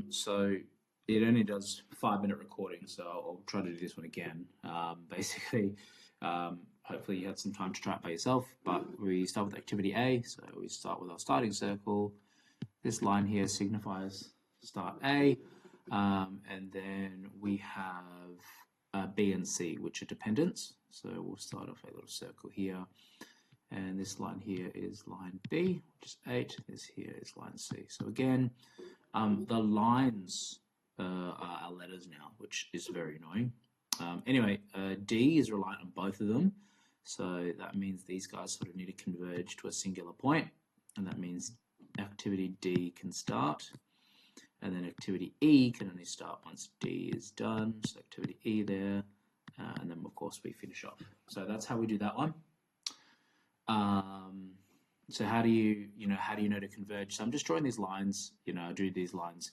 So it only does 5-minute recording, so I'll try to do this one again. Basically, hopefully you had some time to try it by yourself, but we start with activity A. So we start with our starting circle. This line here signifies start A, and then we have B and C, which are dependents. So we'll start off a little circle here. And this line here is line B, which is 8. This here is line C. So again, the lines are our letters now, which is very annoying. Anyway, D is reliant on both of them. So that means these guys sort of need to converge to a singular point. And that means activity D can start. And then activity E can only start once D is done. So activity E there. And then, of course, we finish off. So that's how we do that one. So how do you know to converge? So I'm just drawing these lines, I do these lines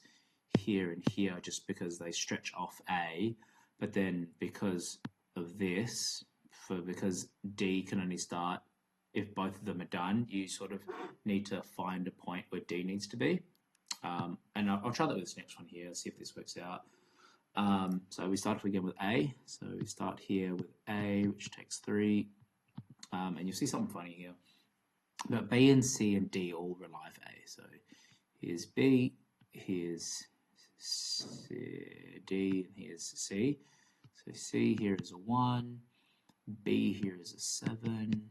here and here just because they stretch off A, but then because of this, because D can only start if both of them are done, you sort of need to find a point where D needs to be. And I'll try that with this next one here, see if this works out. So we start again with A. So we start here with A, which takes 3. And you'll see something funny here. But B and C and D all rely for A. So here's B, here's D, and here's C. So C here is a 1, B here is a 7,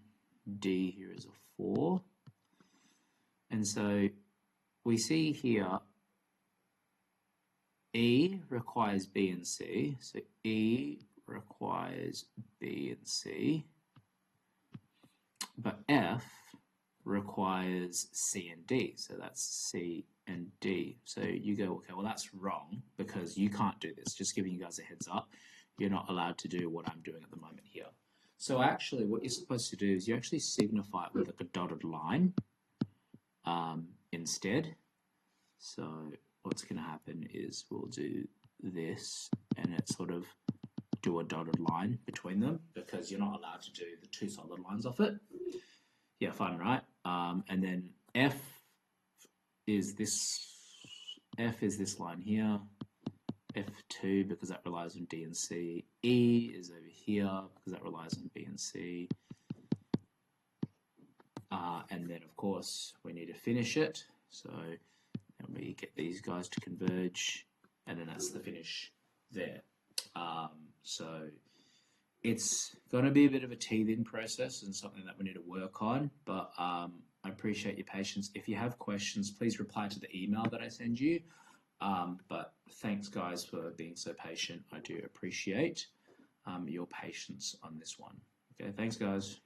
D here is a 4. And so we see here E requires B and C. So E requires B and C. But F requires C and D, so that's C and D. So you go, okay, well that's wrong because you can't do this. Just giving you guys a heads up, you're not allowed to do what I'm doing at the moment here. So actually what you're supposed to do is you actually signify it with like a dotted line instead. So what's going to happen is we'll do this and it sort of do a dotted line between them because you're not allowed to do the 2 solid lines off it. Yeah, fun, right? And then F is this line here. F2 because that relies on D and C. E is over here because that relies on B and C. And then of course we need to finish it. So then we get these guys to converge, and then that's the finish there. So it's going to be a bit of a teething process and something that we need to work on, but I appreciate your patience. If you have questions, please reply to the email that I send you. But thanks, guys, for being so patient. I do appreciate your patience on this one. Okay, thanks, guys.